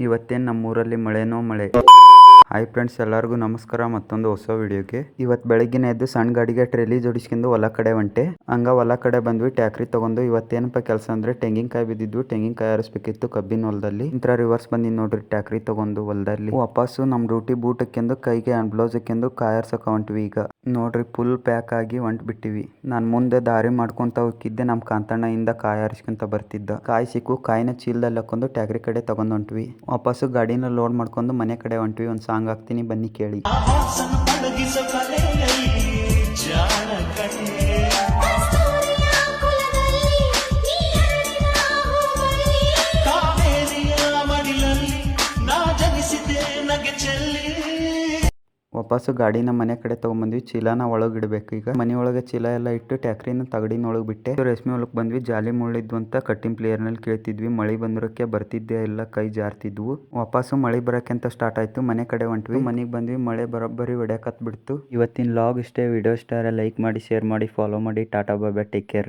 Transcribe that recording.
ಇವತ್ತೇನು ನಮ್ಮೂರಲ್ಲಿ ಮಳೆನೋ ಮಳೆ. ಹಾಯ್ ಫ್ರೆಂಡ್ಸ್, ಎಲ್ಲರಿಗೂ ನಮಸ್ಕಾರ. ಮತ್ತೊಂದು ಹೊಸ ವಿಡಿಯೋಗೆ. ಇವತ್ತು ಬೆಳಗ್ಗಿನ ಎದ್ದು ಸಣ್ಣ ಗಾಡಿಗೆ ಟ್ರೇಲಿ ಜೋಡಿಸ್ಕೊಂಡು ಹೊಲ ಕಡೆ ಹೊಂಟೆ. ಹಂಗ ಹೊಲ ಕಡೆ ಬಂದ್ವಿ, ಟ್ಯಾಕ್ರಿ ತಗೊಂಡು. ಇವತ್ತೇನಪ್ಪ ಕೆಲಸ ಅಂದ್ರೆ ತೆಂಗಿನಕಾಯಿ ಬಿದ್ದಿದ್ವು, ತೆಂಗಿನಕಾಯಿ ಆರಿಸ್ಬೇಕಿತ್ತು ಕಬ್ಬಿನ ಹೊಲದಲ್ಲಿ. ಇಂತ್ರ ರಿವರ್ಸ್ ಬಂದಿದ್ದು ನೋಡ್ರಿ, ಟ್ಯಾಕ್ರಿ ತಗೊಂಡು ಹೊಲದಲ್ಲಿ ವಾಪಸ್ಸು ನಮ್ಮ ಡ್ಯೂಟಿ ಬೂಟ್ ಹಾಕ್ಯಂದು ಕೈಗೆ ಹ್ಯಾಂಡ್ ಬ್ಲೌಸ್ ಹಾಕ್ಯಂದು ಕಾಯರ್ಸಕ ಹೊಂಟ್ವಿ. ಈಗ ನೋಡ್ರಿ ಫುಲ್ ಪ್ಯಾಕ್ ಆಗಿ ಹೊಂಟ್ ಬಿಟ್ಟಿವಿ. ನಾನು ಮುಂದೆ ದಾರಿ ಮಾಡ್ಕೊಂತ ಹೋಗಿದ್ದೆ, ನಮ್ಮ ಕಾಂತಣ್ಣ ಇಂದ ಕಾಯಿ ಆರಿಸ್ಕೊಂತ ಬರ್ತಿದ್ದ. ಕಾಯಿ ಸಿಕ್ಕು, ಕಾಯಿನ ಚೀಲದಲ್ಲಿ ಹಾಕೊಂಡು ಟ್ಯಾಕ್ರಿ ಕಡೆ ತಗೊಂಡ್ ಹೊಂಟ್ವಿ. ವಾಪಸ್ಸು ಗಾಡಿನ ಲೋಡ್ ಮಾಡ್ಕೊಂಡು ಮನೆ ಕಡೆ ಹೊಂಟ್ವಿ. ಒಂದು ಸಾಂಗ್ ಹಾಕ್ತೀನಿ, ಬನ್ನಿ ಕೇಳಿ. ವಾಪಸ್ಸು ಗಾಡಿನ ಮನೆ ಕಡೆ ತೊಗೊಂಬಂದ್ವಿ. ಚೀಲನ ಒಳಗಿಡ್ಬೇಕು. ಈಗ ಮನೆ ಒಳಗೆ ಚೀಲ ಎಲ್ಲ ಇಟ್ಟು ಟ್ಯಾಕ್ರಿನ ತಗಡಿನೊಳಗೆ ಬಿಟ್ಟೆ. ರೇಷ್ಮೆ ಹೊಲಕ್ಕೆ ಬಂದ್ವಿ. ಜಾಲಿ ಮುಳ್ಳಿದ್ವು ಅಂತ ಕಟ್ಟಿಂಗ್ ಪ್ಲೇಯರ್ನಲ್ಲಿ ಕೇಳ್ತಿದ್ವಿ. ಮಳೆ ಬಂದ್ರಕ್ಕೆ ಬರ್ತಿದ್ದೆ ಎಲ್ಲ ಕೈ ಜಾರ್ತಿದ್ವು. ವಾಪಸ್ಸು ಮಳೆ ಬರೋಕೆ ಅಂತ ಸ್ಟಾರ್ಟ್ ಆಯ್ತು. ಮನೆ ಕಡೆ ಹೊಂಟ್ವಿ. ಮನೆಗೆ ಬಂದ್ವಿ, ಮಳೆ ಬರೋಬ್ಬರಿ ಹೊಡ್ಯಾಕತ್ ಬಿಡ್ತು. ಇವತ್ತಿನ ಲಾಗ್ ಇಷ್ಟೇ. ವಿಡಿಯೋ ಇಷ್ಟ ಲೈಕ್ ಮಾಡಿ, ಶೇರ್ ಮಾಡಿ, ಫಾಲೋ ಮಾಡಿ. ಟಾಟಾ ಬಾಯ್ ಬಾಯ್, ಟೇಕ್ ಕೇರ್.